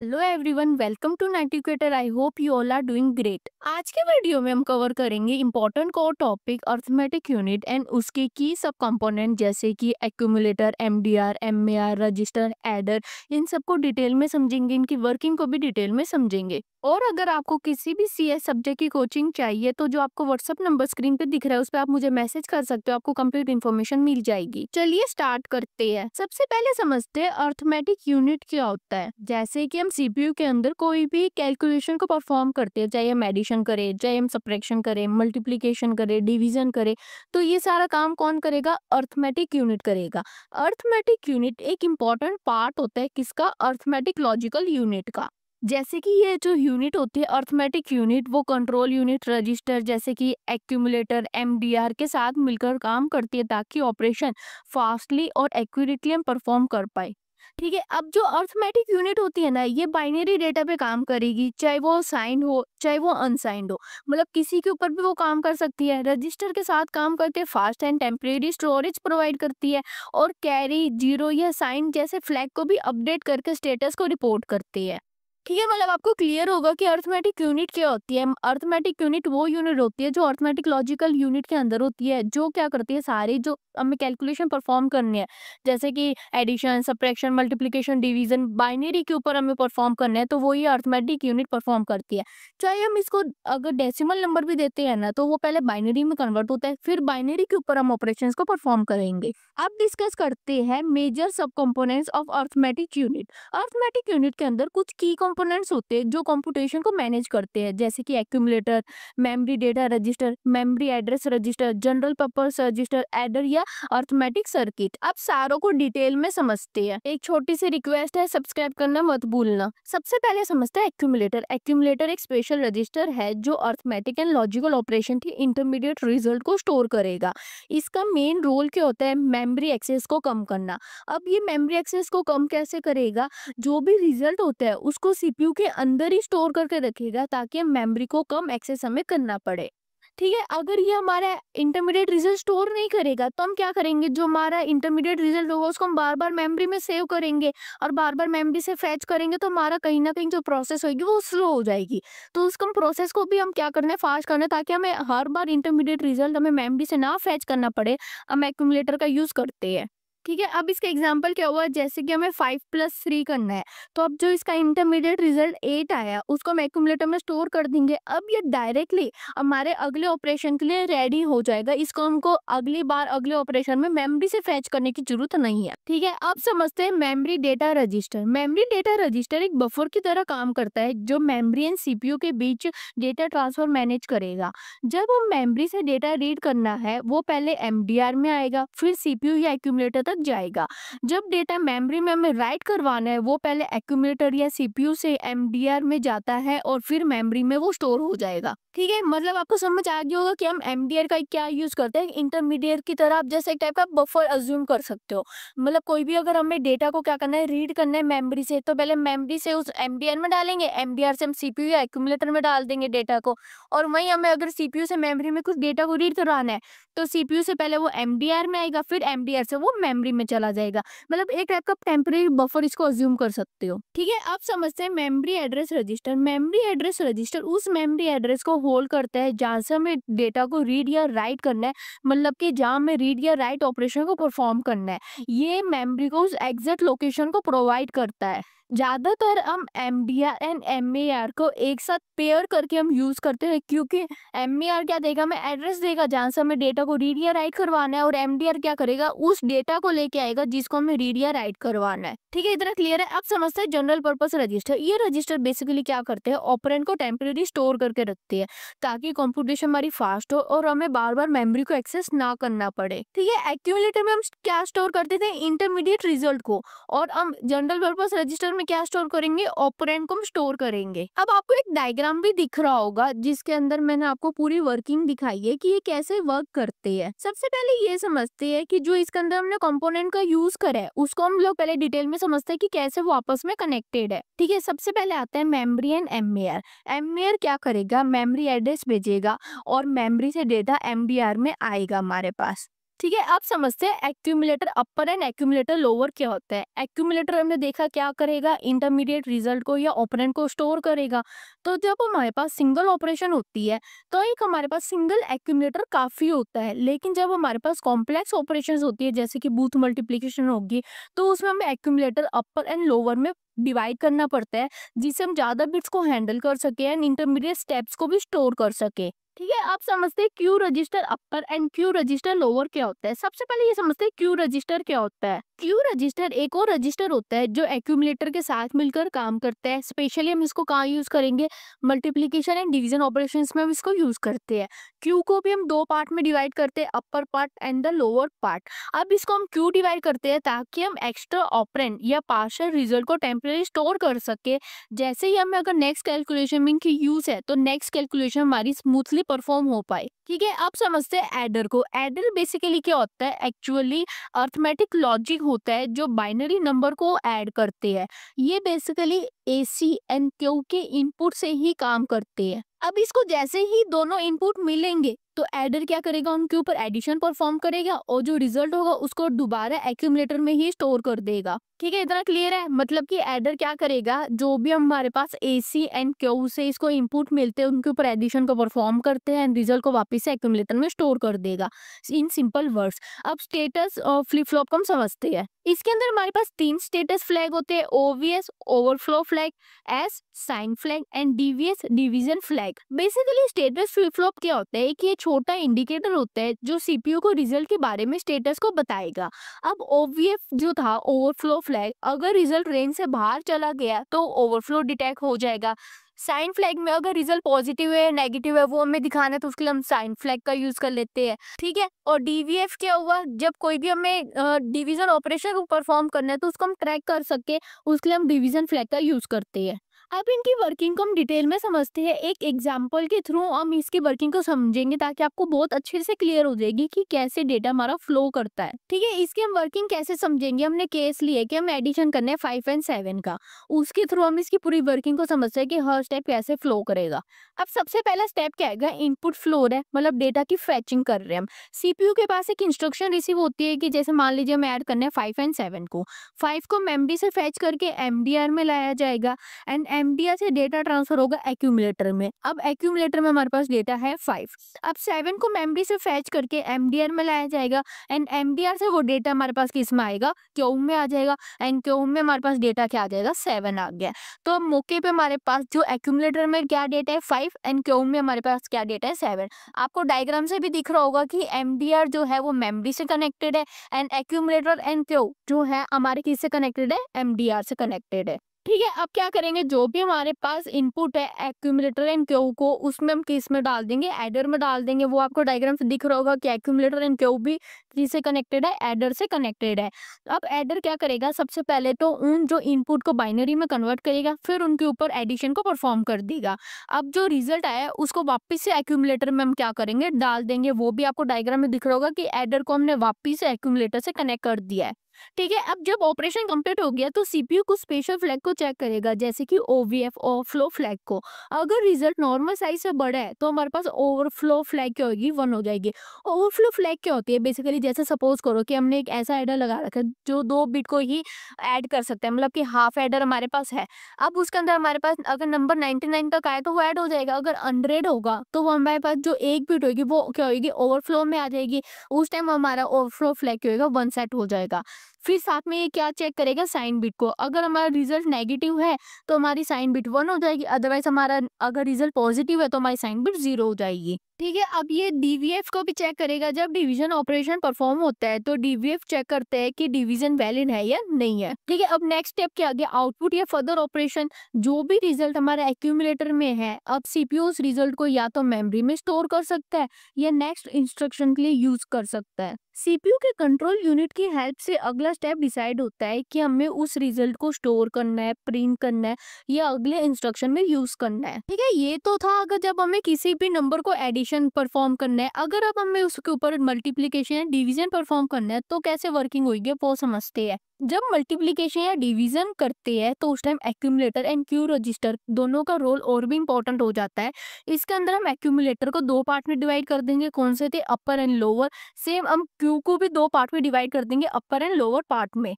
Hello everyone, welcome to नाइटिक्वेटर। I hope you all are doing great. आज के video में हम कवर करेंगे important core topic arithmetic unit and उसके की सब कंपोनेंट जैसे कि accumulator, MDR, MAR, register, adder. इन सबको डिटेल में समझेंगे, इनकी वर्किंग को भी डिटेल में समझेंगे। और अगर आपको किसी भी सीएस सब्जेक्ट की कोचिंग चाहिए तो जो आपको व्हाट्सअप नंबर स्क्रीन पे दिख रहा है उस पर आप मुझे मैसेज कर सकते हो, आपको कंप्लीट इन्फॉर्मेशन मिल जाएगी। चलिए स्टार्ट करते हैं। सबसे पहले समझते हैं अर्थमेटिक यूनिट क्या होता है। जैसे कि हम सीपीयू के अंदर कोई भी कैलकुलेशन को परफॉर्म करते हैं, चाहे हम एडिशन करें, चाहे हम सब्ट्रैक्शन करें, मल्टीप्लिकेशन करें, डिवीजन करें, तो ये सारा काम कौन करेगा? अर्थमेटिक यूनिट करेगा। अर्थमेटिक यूनिट एक इम्पॉर्टेंट पार्ट होता है किसका? अर्थमेटिक लॉजिकल यूनिट का। जैसे कि ये जो यूनिट होती है अर्थमेटिक यूनिट, वो कंट्रोल यूनिट, रजिस्टर जैसे कि एक्यूमुलेटर, एमडीआर के साथ मिलकर काम करती है ताकि ऑपरेशन फास्टली और एक्यूरेटली हम परफॉर्म कर पाए। ठीक है, अब जो अर्थमेटिक यूनिट होती है ना, ये बाइनरी डेटा पे काम करेगी, चाहे वो साइंड हो चाहे वो अनसाइंड हो, मतलब किसी के ऊपर भी वो काम कर सकती है। रजिस्टर के साथ काम करके fast and temporary storage provide करती है और कैरी, जीरो या साइन जैसे फ्लैग को भी अपडेट करके स्टेटस को रिपोर्ट करती है। ठीक है, मतलब आपको क्लियर होगा कि अर्थमेटिक यूनिट क्या होती है। अर्थमेटिक यूनिट वो यूनिट होती है जो अर्थमेटिक लॉजिकल यूनिट के अंदर होती है, जो क्या करती है, सारी जो हमें कैलकुलेशन परफॉर्म करनी है जैसे कि addition, subtraction, multiplication, division, binary के ऊपर हमें परफॉर्म करना है, तो वो ये अर्थमेटिक यूनिट परफॉर्म करती है। चाहे हम इसको अगर डेसिमल नंबर भी देते हैं ना, तो वो पहले बाइनरी में कन्वर्ट होता है, फिर बाइनरी के ऊपर हम ऑपरेशंस को परफॉर्म करेंगे। अब डिस्कस करते हैं मेजर सब components of arithmetic unit. Arithmetic unit के अंदर कुछ की कंपोनेंट्स होते हैं जो कंप्यूटेशन को मैनेज करते हैं, जैसे कि accumulator, memory data register, memory address register, general purpose register, adder या अर्थमेटिक सर्किट। अब सारों को डिटेल में समझते हैं। एक छोटी सी रिक्वेस्ट है, सब्सक्राइब करना मत भूलना। सबसे पहले समझते हैं एक्यूमुलेटर। एक्यूमुलेटर एक स्पेशल रजिस्टर है जो अर्थमेटिक एंड लॉजिकल ऑपरेशन की इंटरमीडिएट रिजल्ट को स्टोर करेगा। इसका मेन रोल क्या होता है? मेमोरी एक्सेस को कम करना। अब ये मेमोरी एक्सेस को कम कैसे करेगा? जो भी रिजल्ट होता है उसको सीपीयू के अंदर ही स्टोर करके रखेगा ताकि मेमोरी को कम एक्सेस हमें करना पड़े। ठीक है, अगर ये हमारा इंटरमीडिएट रिजल्ट स्टोर नहीं करेगा तो हम क्या करेंगे? जो हमारा इंटरमीडिएट रिजल्ट होगा उसको हम बार बार मेमोरी में सेव करेंगे और बार बार मेमोरी से फैच करेंगे, तो हमारा कहीं ना कहीं जो प्रोसेस होगी वो स्लो हो जाएगी। तो उस कम प्रोसेस को भी हम क्या करना है? फास्ट करना है, ताकि हमें हर बार इंटरमीडिएट रिजल्ट हमें मेमोरी से ना फैच करना पड़े। हम एक्यूमुलेटर का यूज करते हैं। ठीक है, अब इसका एग्जाम्पल क्या हुआ? जैसे कि हमें 5+3 करना है, तो अब जो इसका इंटरमीडिएट रिजल्ट 8 आया उसको हम एक्यूमुलेटर में स्टोर कर देंगे। अब ये डायरेक्टली हमारे अगले ऑपरेशन के लिए रेडी हो जाएगा। इसको हमको अगली बार अगले ऑपरेशन में मेमोरी से फैच करने की जरूरत नहीं है। ठीक है, अब समझते हैं memory data register. Memory data register एक बफर की तरह काम करता है जो मेमोरी एंड सीपीयू के बीच डेटा ट्रांसफर मैनेज करेगा। जब हम मेमोरी से डेटा रीड करना है वो पहले एमडीआर में आएगा, फिर सीपीयू या एक्यूमुलेटर तक जाएगा। जब डेटा मेमोरी में हमें राइट करवाना है वो पहले एक्यूमुलेटर या सीपीयू से एमडीआर में जाता है और फिर मेमोरी में वो स्टोर हो जाएगा। ठीक है, मतलब आपको समझ आ गया होगा कि हम एमडीआर का क्या यूज करते हैं। इंटरमीडिएट की तरह आप जैसे एक टाइप का बफर अज्यूम कर सकते हो। मतलब कोई भी अगर हमें डेटा को क्या करना है, रीड करना है मेमोरी से, तो पहले मेमोरी से उस एमडीआर में डालेंगे, एमडीआर से हम सीपीयू या एक्यूमुलेटर में डाल देंगे डेटा को। और वहीं हमें अगर सीपीयू से मेमोरी में कुछ डेटा को रीड करवाना है तो सीपीयू से पहले वो एमडीआर में आएगा, फिर एमडीआर से वो मेमोरी में चला जाएगा। मतलब एक टाइप का टेम्परेरी बफर इसको अज्यूम कर सकते हो। ठीक है, अब समझते हैं memory address register. Memory address register उस मेमोरी एड्रेस को होल्ड करता है जहां से हमें डेटा को रीड या राइट करना है, मतलब कि जहां हमें रीड या राइट ऑपरेशन को परफॉर्म करना है। ये मेमोरी को उस एग्जैक्ट लोकेशन को प्रोवाइड करता है। ज्यादातर हम एमडीआर एंड एमएआर को एक साथ पेयर करके हम यूज करते हैं, क्योंकि एमएआर क्या देगा? हमें एड्रेस देगा जहां से हमें डेटा को रीड या राइट करवाना है, और एमडीआर क्या करेगा? उस डेटा को लेके आएगा जिसको हमें रीड या राइट करवाना है। ठीक है, इतना क्लियर है? अब समझते हैं जनरल पर्पस रजिस्टर। ये रजिस्टर बेसिकली क्या करते हैं? ऑपरेंड को टेम्परेरी स्टोर करके रखते हैं ताकि कंप्यूटेशन हमारी फास्ट हो और हमें बार बार मेमोरी को एक्सेस ना करना पड़े। ठीक है, एक्यूमुलेटर में हम क्या स्टोर करते थे? इंटरमीडिएट रिजल्ट को। और हम जनरल पर्पस रजिस्टर में क्या स्टोर करेंगे? ऑपरेंड को हम स्टोर करेंगे। अब आपको एक डायग्राम भी दिख रहा होगा जिसके अंदर मैंने आपको पूरी वर्किंग दिखाई है कि ये कैसे वर्क करते हैं। सबसे पहले ये समझते हैं कि जो इसके अंदर हमने कंपोनेंट का यूज करा है उसको हम लोग पहले डिटेल में समझते हैं कि कैसे वो आपस में कनेक्टेड है। ठीक है, सबसे पहले आता है मेमोरी एंड एमएआर। एमएआर क्या करेगा? मेमोरी एड्रेस भेजेगा और मेमोरी से डेटा एमडीआर में आएगा हमारे पास। ठीक है, आप समझते हैं accumulator upper and accumulator lower क्या होता है। एक्यूमुलेटर हमने देखा क्या करेगा, इंटरमीडिएट रिजल्ट को या ऑपरेंड को स्टोर करेगा। तो जब हमारे पास सिंगल ऑपरेशन होती है तो एक हमारे पास सिंगल एक्यूमुलेटर काफी होता है, लेकिन जब हमारे पास कॉम्प्लेक्स ऑपरेशंस होती है जैसे कि बूथ मल्टीप्लिकेशन होगी, तो उसमें हमें एक्यूमुलेटर अपर एंड लोअर में डिवाइड करना पड़ता है, जिससे हम ज्यादा बिट्स को हैंडल कर सके एंड इंटरमीडिएट स्टेप्स को भी स्टोर कर सके। ठीक है, आप समझते हैं Q register upper and Q register lower क्या होता है। सबसे पहले ये समझते हैं क्यू रजिस्टर क्या होता है। क्यू रजिस्टर एक और रजिस्टर होता है जो एक्यूमुलेटर के साथ मिलकर काम करता है। स्पेशली हम इसको कहाँ यूज करेंगे, मल्टीप्लिकेशन एंड डिवीजन ऑपरेशंस में हम इसको यूज करते हैं। क्यू को भी हम दो पार्ट में डिवाइड करते हैं, upper part and the lower part. अब इसको हम क्यू डिवाइड करते हैं ताकि हम एक्स्ट्रा ऑपरेंड या पार्शियल रिजल्ट को टेम्परेरी स्टोर कर सके। जैसे ही हमें अगर नेक्स्ट कैलकुलेशन में इनकी यूज है तो नेक्स्ट कैलकुलेशन हमारी स्मूथली परफॉर्म हो पाए। ठीक है, आप समझते हैं एडर को। एडर बेसिकली क्या होता है, एक्चुअली अर्थमेटिक लॉजिक होता है जो बाइनरी नंबर को ऐड करते हैं। ये बेसिकली एसी एंड क्यू के इनपुट से ही काम करते हैं। अब इसको जैसे ही दोनों इनपुट मिलेंगे तो एडर क्या करेगा, उनके ऊपर एडिशन परफॉर्म करेगा और जो रिजल्ट होगा उसको दोबारा एक्यूमुलेटर में ही स्टोर कर देगा। ठीक है, इतना क्लियर है। मतलब कि एडर क्या करेगा, जो भी हमारे पास एसी एंड क्यू से इसको इनपुट मिलते हैं उनके ऊपर एडिशन को परफॉर्म करते हैं एंड रिजल्ट को वापस से एक्यूमुलेटर में स्टोर कर देगा, इन सिंपल वर्ड्स। अब स्टेटस और फ्लिप फ्लॉप को हम समझते हैं। इसके अंदर हमारे पास तीन स्टेटस फ्लैग होते हैं, OVS overflow flag, S sign flag and DVS division flag. Basically status flip flop क्या होता है कि ये छोटा इंडिकेटर होता है जो सीपीयू को रिजल्ट के बारे में स्टेटस को बताएगा। अब ओवीएफ जो था ओवरफ्लो फ्लैग, अगर रिजल्ट रेंज से बाहर चला गया तो ओवरफ्लो डिटेक्ट हो जाएगा। साइन फ्लैग में अगर रिजल्ट पॉजिटिव है नेगेटिव है वो हमें दिखाना है तो उसके लिए हम साइन फ्लैग का यूज कर लेते हैं। ठीक है, और डीवीएफ क्या हुआ, जब कोई भी हमें डिवीजन ऑपरेशन को परफॉर्म करना है तो उसको हम ट्रैक कर सके, उसके लिए हम डिवीजन फ्लैग का यूज करते हैं। अब इनकी वर्किंग को हम डिटेल में समझते हैं। एक एग्जांपल के थ्रू हम इसकी वर्किंग को समझेंगे ताकि आपको बहुत अच्छे से क्लियर हो जाएगी कि कैसे डेटा हमारा फ्लो करता है। ठीक है, इसकी हम वर्किंग कैसे समझेंगे, हमने केस लिए कि हम एडिशन करने हैं 5 एंड 7 का, उसके थ्रू हम इसकी पूरी वर्किंग को समझते हैं कि हर स्टेप कैसे फ्लो करेगा। अब सबसे पहला स्टेप क्या है, इनपुट फ्लो है, मतलब डेटा की फेचिंग कर रहे हैं हम। सीपीयू के पास एक इंस्ट्रक्शन रिसीव होती है कि जैसे मान लीजिए हमें ऐड करना है 5 एंड 7 को। 5 को मेमोरी से फेच करके एमडीआर में लाया जाएगा एंड एमडीआर से डेटा ट्रांसफर होगा एक्यूमुलेटर में। अब एक्यूमुलेटर में हमारे पास डेटा है 5। अब 7 को मेमोरी से फेच करके एमडीआर में लाया जाएगा एंड एमडीआर से वो डेटा हमारे पास किस में आएगा, क्यू में आ जाएगा एंड क्यू में हमारे पास डेटा क्या आ जाएगा, 7 आ गया। तो अब मौके पे हमारे पास जो एक्यूमुलेटर में क्या डेटा है 5 एंड क्यू में हमारे पास क्या डेटा है 7। आपको डायग्राम से भी दिख रहा होगा कि एमडीआर जो है वो मेमोरी से कनेक्टेड है एंड एक्यूमुलेटर एंड क्यू जो है हमारे किससे कनेक्टेड है, एमडीआर से कनेक्टेड है। ठीक है, अब क्या करेंगे, जो भी हमारे पास इनपुट है एक्यूमुलेटर एंड क्यू को उसमें हम किस में डाल देंगे, एडर में डाल देंगे। वो आपको डायग्राम से दिख रहा होगा कि एक्यूमुलेटर एंड क्यू भी किससे कनेक्टेड है, एडर से कनेक्टेड है। अब एडर क्या करेगा, सबसे पहले तो उन जो इनपुट को बाइनरी में कन्वर्ट करेगा, फिर उनके ऊपर एडिशन को परफॉर्म कर देगा। अब जो रिजल्ट आया उसको वापस से एक्यूमुलेटर में हम क्या करेंगे, डाल देंगे। वो भी आपको डायग्राम में दिख रहा होगा कि एडर को हमने वापस से एक्यूमुलेटर से कनेक्ट कर दिया है। ठीक है, अब जब ऑपरेशन कंप्लीट हो गया तो सीपीयू कुछ स्पेशल फ्लैग को चेक करेगा जैसे कि ओवीएफ ओवरफ्लो फ्लैग को। अगर रिजल्ट नॉर्मल साइज से बड़ा है तो हमारे पास ओवरफ्लो फ्लैग क्या होगी, 1 हो जाएगी। ओवरफ्लो फ्लैग क्या होती है, बेसिकली जैसे सपोज करो कि हमने एक ऐसा एडर लगा रखा है जो 2 बिट को ही ऐड कर सकते हैं, मतलब कि हाफ एडर हमारे पास है। अब उसके अंदर हमारे पास अगर नंबर 99 तक आए तो वो ऐड हो जाएगा। अगर 100 होगा तो वो हमारे पास जो एक बिट होगी वो क्या होगी, ओवरफ्लो में आ जाएगी। उस टाइम हमारा ओवरफ्लो फ्लैग क्या होगा, 1 सेट हो जाएगा। फिर साथ में ये क्या चेक करेगा, साइन बिट को। अगर हमारा रिजल्ट नेगेटिव है तो हमारी साइन बिट 1 हो जाएगी, अदरवाइज हमारा अगर रिजल्ट पॉजिटिव है तो हमारी साइन बिट 0 हो जाएगी। ठीक है, अब ये डीवीएफ को भी चेक करेगा। जब डिवीजन ऑपरेशन परफॉर्म होता है तो डीवीएफ चेक करते हैं कि डिवीजन वैलिड है या नहीं है। ठीक है, अब नेक्स्ट स्टेप क्या आ गया, आउटपुट या फर्दर ऑपरेशन। जो भी रिजल्ट हमारे एक्यूमुलेटर में है, अब सीपीयू उस रिजल्ट को या तो मेमोरी में स्टोर कर सकता है या नेक्स्ट इंस्ट्रक्शन के लिए यूज कर सकता है। सीपीयू के कंट्रोल यूनिट की हेल्प से अगला अगला स्टेप डिसाइड होता है कि हमें उस रिजल्ट को स्टोर करना है, प्रिंट करना है या अगले इंस्ट्रक्शन में यूज करना है। ठीक है, ये तो था अगर जब हमें किसी भी नंबर को एडिशन परफॉर्म करना है। अगर अब हमें उसके ऊपर मल्टीप्लिकेशन या डिवीजन परफॉर्म करना है तो कैसे वर्किंग होगी वो समझते हैं। जब मल्टीप्लिकेशन या डिवीजन करते हैं तो उस time accumulator and Q register दोनों का रोल और भी इंपॉर्टेंट हो जाता है। इसके अंदर हम एक्यूमुलेटर को दो पार्ट में डिवाइड कर देंगे, कौन से थे, अपर एंड लोअर। सेम हम क्यू को भी दो पार्ट में डिवाइड कर देंगे, अपर एंड लोअर पार्ट में।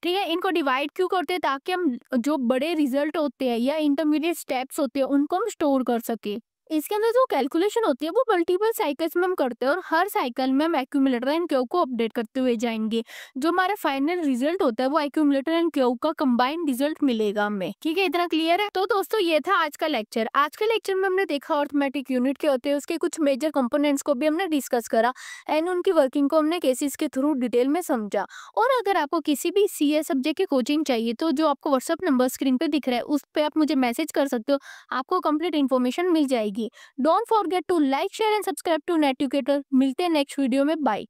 ठीक है, इनको डिवाइड क्यों करते हैं, ताकि हम जो बड़े रिजल्ट होते हैं या इंटरमीडिएट स्टेप्स होते हैं उनको हम स्टोर कर सके। इसके अंदर जो कैलकुलेशन होती है वो मल्टीपल साइकिल्स में हम करते हैं और हर साइकिल में हम एक्यूमुलेटर एंड क्यू को अपडेट करते हुए जाएंगे। जो हमारा फाइनल रिजल्ट होता है वो एक्यूमुलेटर एंड क्यू का कंबाइंड रिजल्ट मिलेगा हमें। ठीक है, इतना क्लियर है। तो दोस्तों ये था आज का लेक्चर। आज के लेक्चर में हमने देखा अरिथमेटिक यूनिट क्या होते हैं, उसके कुछ मेजर कंपोनेंट्स को भी हमने डिस्कस करा एंड उनकी वर्किंग को हमने केसेस के थ्रू डिटेल में समझा। और अगर आपको किसी भी सीए सब्जेक्ट की कोचिंग चाहिए तो जो आपको व्हाट्सएप नंबर स्क्रीन पे दिख रहा है उस पे आप मुझे मैसेज कर सकते हो, आपको कंप्लीट इन्फॉर्मेशन मिल जाएगी। Don't forget to like share and subscribe to Net Educator. मिलते हैं नेक्स्ट वीडियो में, बाय।